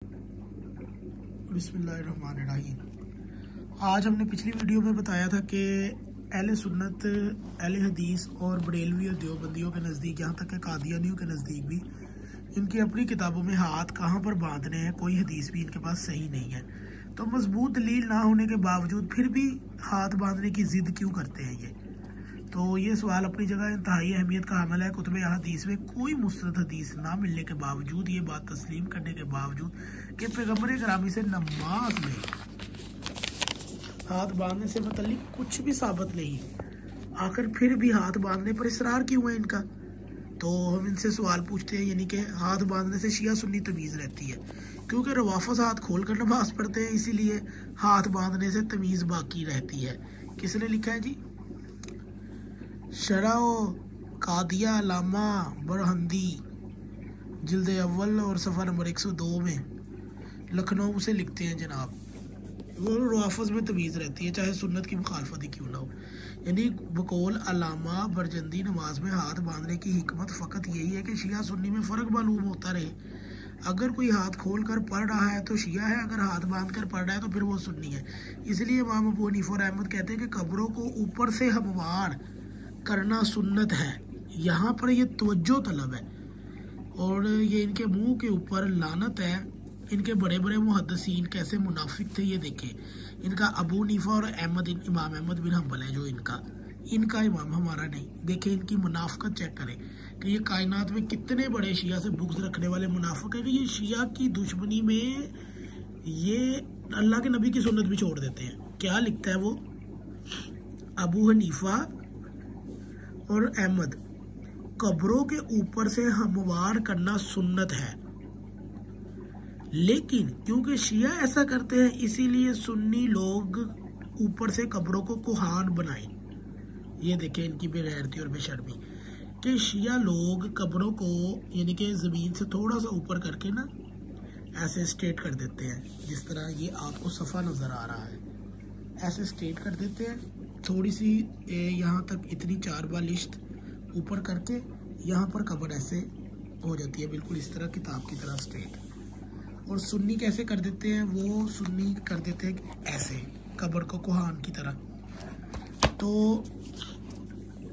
बिस्मिल्लाहिर्रहमानिर्रहीम। आज हमने पिछली वीडियो में बताया था कि अहले सुन्नत, अहले हदीस और बरेलवी और देवबंदियों के नज़दीक, यहाँ तक कि कादियानियों के नज़दीक भी इनकी अपनी किताबों में हाथ कहाँ पर बांधने हैं कोई हदीस भी इनके पास सही नहीं है। तो मजबूत दलील ना होने के बावजूद फिर भी हाथ बांधने की ज़िद क्यों करते हैं ये? तो ये सवाल अपनी जगह इंतहाई अहमियत का हामिल है। कुतुब हदीस में कोई मुस्तनद हदीस ना मिलने के बावजूद, ये बात तस्लीम करने के बावजूद कि पैगम्बर करामी से नमाज में हाथ बांधने से मतलब कुछ भी साबित नहीं, आखिर फिर भी हाथ बांधने पर इसरार क्यों है इनका? तो हम इनसे सवाल पूछते हैं, यानी कि हाथ बांधने से शिया सुन्नी तमीज़ रहती है, क्योंकि रवाफिज़ हाथ खोल कर नमाज पढ़ते हैं, इसीलिए हाथ बांधने से तमीज़ बाकी रहती है। किसने लिखा है जी? शराओ कादिया अलामा बरहंदी जिल्द अव्वल और सफ़ा नंबर 102 में लखनऊ से लिखते हैं जनाब, वो रवाफिज़ में तमीज़ रहती है चाहे सुन्नत की मुखालफत ही क्यों ना हो। यानी बकौल अलामा बरजंदी नमाज में हाथ बांधने की हिकमत फ़कत यही है कि शिया सुन्नी में फ़र्क मालूम होता रहे। अगर कोई हाथ खोल कर पढ़ रहा है तो शिया है, अगर हाथ बांध कर पढ़ रहा है तो फिर वो सुन्नी है। इसलिए इमाम अबू हनीफा और अहमद कहते हैं कि कब्रों को ऊपर से हमवार करना सुन्नत है। यहाँ पर ये तवज्जो तलब है और ये इनके मुंह के ऊपर लानत है। इनके बड़े बड़े मुहद्दिसीन कैसे मुनाफिक थे ये देखें। इनका अबू हनीफा और अहमद, इमाम अहमद बिन हंबल है जो इनका इमाम, हमारा नहीं। देखें इनकी मुनाफिकत चेक करें कि ये कायनात में कितने बड़े शिया से बुग़्ज़ रखने वाले मुनाफिक है कि ये शिया की दुश्मनी में ये अल्लाह के नबी की सुन्नत भी छोड़ देते हैं। क्या लिखता है वो? अबू हनीफा और अहमद, कब्रों के ऊपर से हमवार करना सुन्नत है, लेकिन क्योंकि शिया ऐसा करते हैं इसीलिए सुन्नी लोग ऊपर से कब्रों को कुहान बनाए। ये देखें इनकी बेगैरती और बेशर्मी कि शिया लोग कब्रों को यानी कि ज़मीन से थोड़ा सा ऊपर करके ना ऐसे स्ट्रेट कर देते हैं, जिस तरह ये आपको सफ़ा नज़र आ रहा है, ऐसे स्ट्रेट कर देते हैं। थोड़ी सी यहाँ तक इतनी 4 बालिश्त ऊपर करके यहाँ पर कब्र ऐसे हो जाती है, बिल्कुल इस तरह किताब की तरह स्ट्रेट। और सुन्नी कैसे कर देते हैं? वो सुन्नी कर देते हैं ऐसे कब्र को कुहान की तरह। तो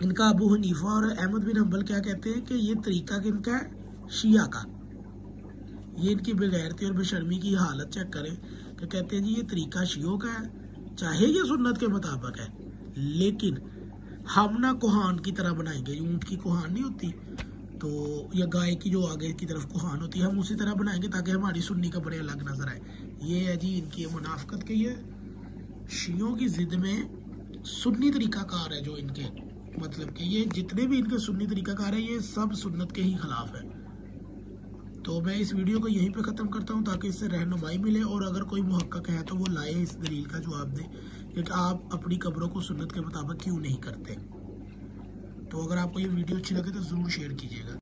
इनका अबू हनीफा और अहमद बिन हंबल क्या कहते हैं कि ये तरीका इनका शिया का, ये इनकी बेगैरती और बेशर्मी की हालत चेक करें कि कहते हैं जी ये तरीका शियों का है, चाहे ये सुन्नत के मुताबिक है, लेकिन हम ना कुहान की तरह बनाएंगे। ऊँट की कुहान नहीं होती तो, या गाय की जो आगे की तरफ कुहान होती है, हम उसी तरह बनाएंगे ताकि हमारी सुन्नी कब्रें अलग नजर आए। ये है जी इनकी मुनाफिकत की है। शियों की जिद में सुन्नी तरीकाकार है जो इनके, मतलब कि ये जितने भी इनके सुन्नी तरीकाकार है ये सब सुन्नत के ही खिलाफ है। तो मैं इस वीडियो को यहीं पे ख़त्म करता हूँ ताकि इससे रहनुमाई मिले, और अगर कोई मुहक्कक है तो वो लाए इस दलील का जवाब दे कि आप अपनी कब्रों को सुन्नत के मुताबिक क्यों नहीं करते। तो अगर आपको ये वीडियो अच्छी लगे तो ज़रूर शेयर कीजिएगा।